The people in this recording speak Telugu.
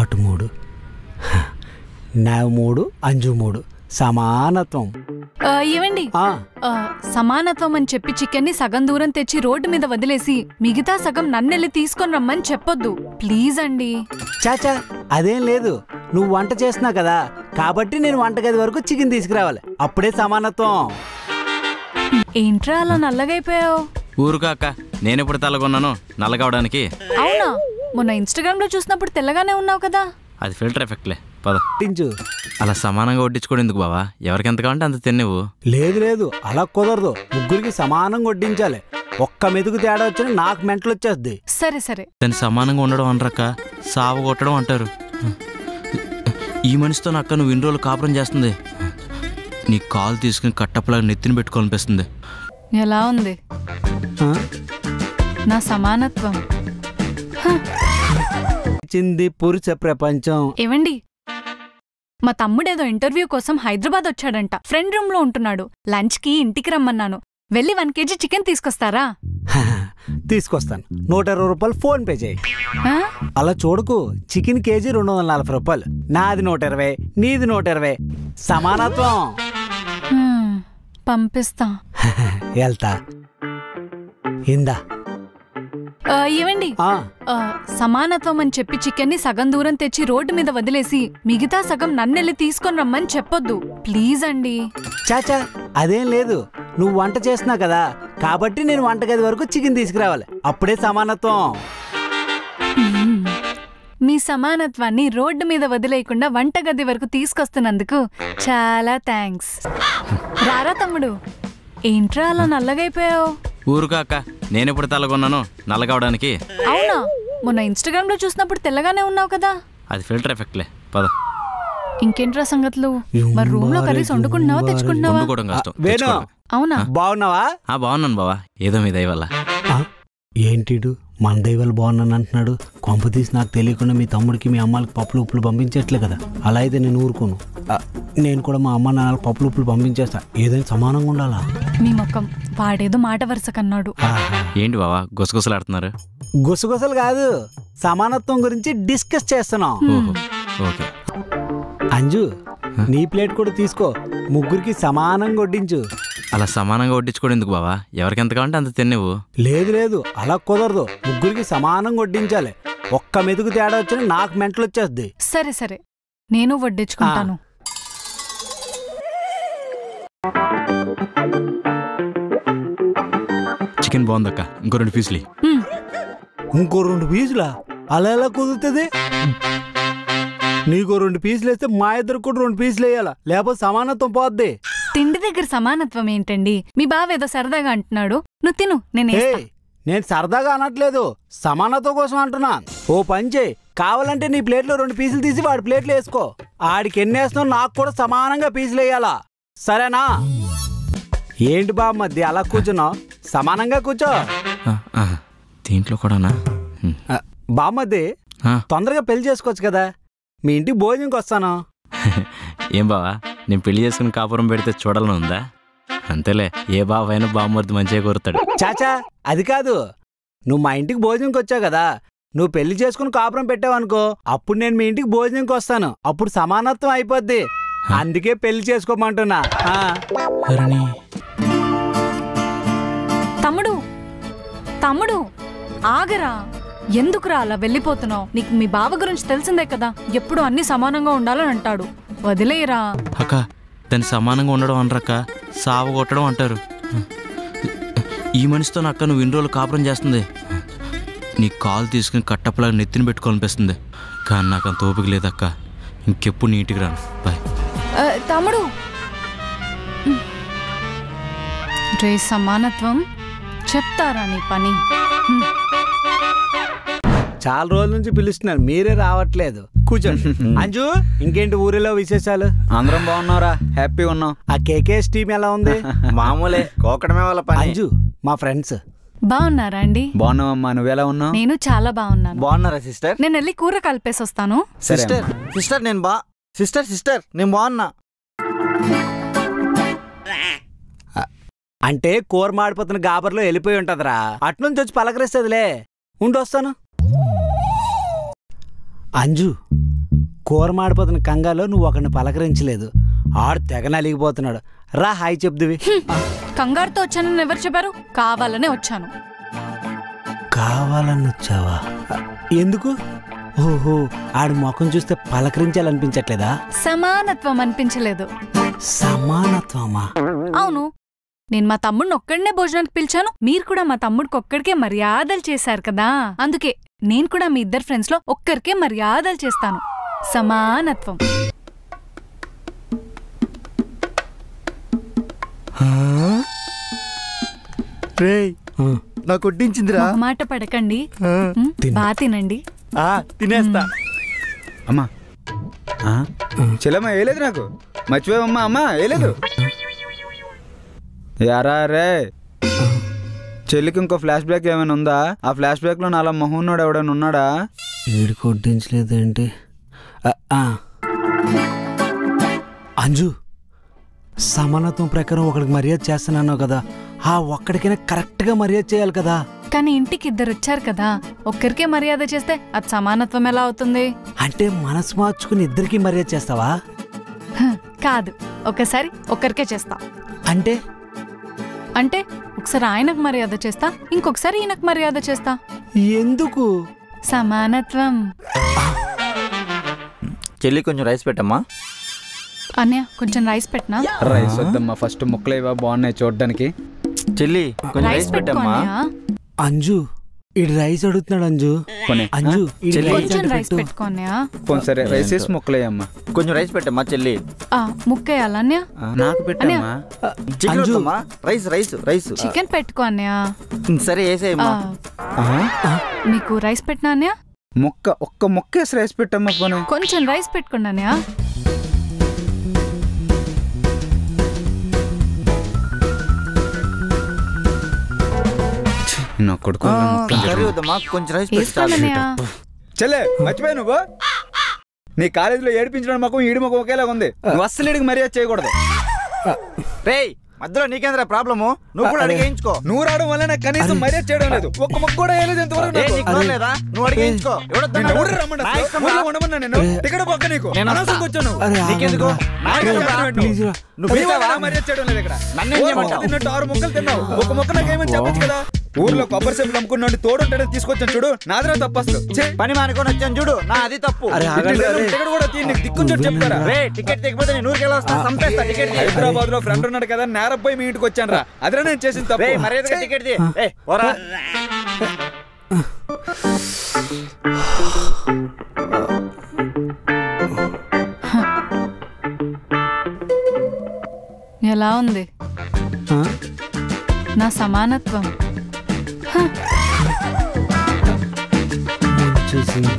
అటు 3 నా 3 అంజు 3 సమానత్వం. ఏవండి సమానత్వం అని చెప్పి చికెన్ని సగం దూరం తెచ్చి రోడ్డు మీద వదిలేసి మిగతా సగం నన్నెళ్ళి తీసుకొని రమ్మని చెప్పొద్దు ప్లీజ్ అండి. చాచా అదేం లేదు, నువ్వు వంట చేస్తున్నావు కదా కాబట్టి నేను వంటగది వరకు చికెన్ తీసుకురావాలి, అప్పుడే సమానత్వం. ఏంట్రా అలా నల్లగైపోయావు? ఊరుకాక నేనెప్పుడు తెల్లగొన్నాను నల్లగవడానికి? అవునా, మొన్న ఇన్స్టాగ్రామ్ లో చూసినప్పుడు తెల్లగానే ఉన్నావు కదా. అది ఫిల్టర్ ఎఫెక్ట్లే. పద అలా సమానంగా వడ్డించుకోవడం ఎందుకు బావా? ఎవరికి ఎంత కావాలంటే అంత తినేవు. లేదు అలా కుదరదు, ముగ్గురికి సమానంగా వడ్డించాలి. ఒక్క మెతుకు తేడా వచ్చినా నాకు మెంటలు వచ్చేస్తుంది. సరే దాన్ని సమానంగా ఉండడం అనరక్క, సాగు కొట్టడం అంటారు. ఈ మనిషితో నక్క నువ్వు ఇన్ని రోజులు కాపురం చేస్తుంది, నీ కాలు తీసుకుని కట్టప్పలాగా నెత్తిని పెట్టుకోవాలనిపిస్తుంది. ఎలా ఉంది నా సమానత్వం? చింది పురుష ప్రపంచం. ఏవండి, మా తమ్ముడేదో ఇంటర్వ్యూ కోసం హైదరాబాద్ వచ్చాడంట. ఫ్రెండ్ రూమ్ లో ఉంటున్నాడు. లంచ్ కి ఇంటికి రమ్మన్నాను. వెళ్ళి 1 kg చికెన్ తీసుకొస్తారా? తీసుకొస్తాను. 120 రూపాయలు ఫోన్ పే చేయి. అలా చూడకు, చికెన్ కేజీ 240 రూపాయలు. నాది 120, నీది 120, సమానత్వం. పంపిస్తా. వెళ్తా. ఇందా. ఏవండి, సమానత్వం అని చెప్పి చికెన్ని సగం దూరం తెచ్చి రోడ్డు మీద వదిలేసి మిగతా సగం నన్నెళ్ళి తీసుకొని రమ్మని చెప్పొద్దు ప్లీజ్ అండి. చాచా అదేం లేదు, నువ్వు వంట చేస్తున్నావు కదా కాబట్టి నేను వంటగది వరకు చికెన్ తీసుకురావాలి, అప్పుడే సమానత్వం. మీ సమానత్వాన్ని రోడ్డు మీద వదిలేయకుండా వంటగది వరకు తీసుకొస్తున్నందుకు చాలా థ్యాంక్స్. రారా తమ్ముడు, ఏంట్రా అలా నల్లగైపోయావు? ఊరుకాక నేనెప్పుడు తెల్లగొన్నాను నల్లగవడానికి? అవునా, మొన్న ఇన్స్టాగ్రామ్ లో చూసినప్పుడు తెల్లగానే ఉన్నావు కదా. అది ఫిల్టర్ ఎఫెక్ట్లే. పద. ఇంకేంట్రా సంగతులు? మరి రూమ్ లో కర్రీస్ వండుకుంటున్నావా తెచ్చుకుంటున్నావా? అవునా, బాగున్నావా? బాగున్నాను బావా, ఏదో మీ దయ వల్ల. ఏంటిడు మన దైవాలు బాగున్నాను అంటున్నాడు? కొంప తీసి నాకు తెలియకుండా మీ తమ్ముడికి మీ అమ్మాయికి పప్పులు ఉప్పులు పంపించట్లే కదా. అలా అయితే నేను ఊరుకోను. నేను కూడా మా అమ్మ నాన్నలకు పప్పులు ఉప్పులు పంపించేస్తా, ఏదైనా సమానంగా ఉండాలా. మీ మొక్కం వాడేదో మాట వరుస కన్నాడు. ఏంటి బావా గుసగుసలాడుతున్నారు? గుసగుసలు కాదు, సమానత్వం గురించి డిస్కస్ చేస్తున్నాం. అంజు నీ ప్లేట్ కూడా తీసుకో, ముగ్గురికి సమానంగా వడ్డించు. అలా సమానంగా వడ్డించుకోవడం ఎందుకు బావా? ఎవరికి ఎంత కావాలంటే అంత తినేవు. లేదు అలా కుదరదు, ముగ్గురికి సమానంగా వడ్డించాలి. ఒక్క మెతుకు తేడా వచ్చినా నాకు మెంటలు వచ్చేస్తుంది. సరే నేను వడ్డించుకుంటాను. చికెన్ బాగుందక్క, ఇంకో 2 పీసులు. ఇంకో 2 పీసులా? అలా ఎలా కుదురుతుంది? నీకో 2 పీసులు వేస్తే మా ఇద్దరు కూడా 2 పీసులు వేయాలా, లేకపోతే సమానత్వం పోద్ది. తిండి దగ్గర సమానత్వం ఏంటండి? మీ బావేదో సరదాగా అంటున్నాడు, నువ్వు తిను. నేను సరదాగా అనట్లేదు, సమానత్వం కోసం అంటున్నా. ఓ పని చేయి, కావాలంటే నీ ప్లేట్లో 2 పీసులు తీసి వాడి ప్లేట్లో వేసుకో. ఆడికి ఎన్ని వేస్తున్నావు నాకు కూడా సమానంగా పీసులు వేయాలా, సరేనా? ఏంటి బాబు మధ్య అలా కూర్చున్నావు? సమానంగా కూర్చో. దీంట్లో కూడానా? బామ్మద్ది తొందరగా పెళ్లి చేసుకోవచ్చు కదా, మీ ఇంటికి భోజనంకి వస్తాను. ఏం బావా, నేను పెళ్లి చేసుకుని కాపురం పెడితే చూడాలని ఉందా? అంతేలే, ఏ బావైనా బామ్మర్ది మంచిగా కోరుతాడు. చాచా అది కాదు, నువ్వు మా ఇంటికి భోజనంకి వచ్చావు కదా, నువ్వు పెళ్లి చేసుకుని కాపురం పెట్టావనుకో, అప్పుడు నేను మీ ఇంటికి భోజనంకి వస్తాను, అప్పుడు సమానత్వం అయిపోద్ది. అందుకే పెళ్లి చేసుకోమంటున్నా. తమ్ముడు ఆగరా, ఎందుకురా అలా వెళ్ళిపోతున్నావు? నీకు మీ బావ గురించి తెలిసిందే కదా, ఎప్పుడు అన్ని సమానంగా ఉండాలని అంటాడు. వదిలేరా. అక్క దాన్ని సమానంగా ఉండడం అనరక్క, సాగు కొట్టడం అంటారు. ఈ మనిషితో నక్క నువ్వు ఇన్ని రోజులు కాపురం చేస్తుంది, నీ కాలు తీసుకుని కట్టప్పలాగా నెత్తిని పెట్టుకోవాలనిపిస్తుంది. కానీ నాకు అంత ఓపిక లేదక్క, ఇంకెప్పుడు నీటికి రాను. బాయ్. తమ్ముడు రే, సమానత్వం చెప్తారా నీ పని? చాలా రోజుల నుంచి పిలుస్తున్నారు, మీరే రావట్లేదు. కూర్చోండి. అంజు ఇంకేంటి ఊరిలో విశేషాలు? అందరం బాగున్నారా? హ్యాపీ ఉన్నాం. ఆ కేకేఎస్ టీం ఎలా ఉంది? మామూలే, కోకడమే వాళ్ళ పని. అంజు మా ఫ్రెండ్స్ బాగున్నారా అండి? బాగున్నావమ్మా, నువ్వెలా ఉన్నావు? నేను చాలా బాగున్నాను. బాగున్నారా సిస్టర్? నేను వెళ్ళి కూర కలిపేసి వస్తాను. సిస్టర్ నేను సిస్టర్ నేను బాగున్నా. అంటే కూర మాడిపోతున్న గాబర్లో వెళ్ళిపోయి ఉంటదిరా, అట్నుంచి వచ్చి పలకరిస్తుందిలే. ఉండొస్తాను. అంజు కూర మాడిపోతున్న కంగాలో నువ్వు ఒకరిని పలకరించలేదు. ఆడు తెగ నలిగిపోతున్నాడు. రా హాయ్ చెప్దువి. కంగారుతో వచ్చానని ఎవరు చెప్పారు? కావాలనే వచ్చాను. కావాలని వచ్చావా? ఎందుకు? ఓహో, ఆడి ముఖం చూస్తే పలకరించాలనిపించట్లేదా? సమానత్వం అనిపించలేదు. సమానత్వమా? అవును, నేను మా తమ్ముడిని ఒక్కడనే భోజనానికి పిలిచాను. మీరు కూడా మా తమ్ముడికి ఒక్కడికే మర్యాదలు చేశారు కదా, అందుకే నేను కూడా మీ ఇద్దరు ఫ్రెండ్స్ లో ఒక్కరికే మర్యాదలు చేస్తాను. సమానత్వం. నాకు వడ్డించిందిరా. మాట పడకండి, బాగా తినండి. తినేస్తా. అమ్మా చెల్లమ్మా వేయలేదు, నాకు మర్చిపోయావమ్మా. అమ్మా వేయలేదు. యారా రే, చెల్లికి ఇంకో ఫ్లాష్ బ్యాక్ ఏమైనా ఉందా? ఆ ఫ్లాష్ బ్యాక్ లో నాలా మొహన్నోడు ఎవడైనా ఉన్నాడా? వీడికి వడ్డించలేదేంటి? అంజు, సమానత్వం ప్రకారం ఒకడికి మర్యాద చేస్తున్నాను కదా, ఆ ఒక్కడికైనా కరెక్ట్గా మర్యాద చేయాలి కదా. కానీ ఇంటికి ఇద్దరు వచ్చారు కదా, ఒక్కరికే మర్యాద చేస్తే అది సమానత్వం ఎలా అవుతుంది? అంటే మనసు మార్చుకుని ఇద్దరికి మర్యాద చేస్తావా? కాదు, ఒకసారి ఒక్కరికే చేస్తా. అంటే అంటే ఒకసారి ఆయనకు మర్యాద చేస్తా, ఇంకొకసారి ఈయనకు మర్యాద చేస్తా. ఎందుకు? సమానత్వం. చెల్లి కొంచెం రైస్ పెట్టమ్మా. అన్నయ్య కొంచెం రైస్ పెట్టనా? రైస్ వద్దమ్మా, ఫస్ట్ ముక్కలేవా బాగున్నాయి చూడడానికి. చెల్లి కొంచెం రైస్ రైస్ పెట్టుకో పెట్టమ్మా. అన్నయ్య. అంజు, ఈడు రైస్ అడుగుతున్నాడు. అంజు కొనే. అంజు, ఈడు చెల్లి, రైస్ కొంచెం అంటే రైస్ పెట్టు. పెట్టుకో అన్నయ్య. సరే రైస్ వేసి ముక్కలేయమ్మా. కొంచెం రైస్ పెట్టమ్మా చెల్లి. ముక్కేయాల అన్నయ్య? నాకు పెట్టమ్మా. చికెన్ అంజు. వద్దమ్మా. Rice rice rice. చికెన్ పెట్టుకో అన్నయ్య. సరే వేసేయమ్మా. మీకు రైస్ పెట్టినా అన్నయ్య? ఒక్క ముక్క వేసి రైస్ పెట్టమ్మా. పోనీ కొంచెం రైస్ పెట్టుకోండి అన్నయ్య. నా కొడుకు కర్రీ వద్దమ్మా, కొంచెం రైస్ పెట్టి వేసుకోండి అన్నయ్య. చెల్లె మర్చిపోయా నువ్వు. నీ కాలేజీలో ఏడిపించడం మాకు ఈడి మాకు ఒకేలాగా ఉంది. నువ్వు అస్సలు ఈడికి మర్యాద చేయకూడదు. రేయ్, మధ్యలో నీకేంద్రా ప్రాబ్లము? నువ్వు కూడా అడిగేయించుకో. నువ్వు రావడం వల్ల నాకు కనీసం మర్యాద చేయడం లేదు. ఒక్క మొక్క కూడా వేయలేదు ఇంతవరకు నాకు. నీకు నోరు లేదా? నువ్వు అడిగేయించుకో. నిన్ను ఎవరు రమ్మన్నా? నా ఇష్టం ఊర్లో రా. ఉండమన్నా నేను? టికెట్ పక్క నీకు. నేను అనవసరంగా వచ్చాను. అరే, నీకెందుకు? నా ఇష్టం రా. ప్లీజ్ రా. నువ్వు నీ వల్ల పిలిచావా? నా మర్యాద చేయడం లేదు ఇక్కడ. నన్నేం చేయమంటావు? తిన్నట్టు 6 ముక్కలు తిన్నావు. ఒక మొక్క నాకేమని చెప్పొచ్చు కదా. ఊర్లో కొబ్బరి సేపు అమ్ముకున్నాడు తోడుంటాడే తీసుకొచ్చాను చూడు. నాదిరా తప్పస్తు. పని మానుకొని వచ్చాను చూడు, నా అది తప్పు. అరే, ఆగండి, అరే. టికెట్ కూడా తీ, నీకు దిక్కుని చోటు చెప్తారా? రే, టికెట్ తెగిపోతే నేను ఊరికి వెళ్ళొస్తా, సంపేస్తా టికెట్ తీ. హైదరాబాద్ లో ఫ్రెండ్ ఉన్నాడు కదా, నేరపోయి మీ ఇంటికి వచ్చాను రా. అదిరా నేను చేసిన తప్పు. రే, మర్యాదగా టికెట్ తీ. ఏయ్, పోరా. ఎలా ఉంది ఆ? నా సమానత్వం? చూసింది.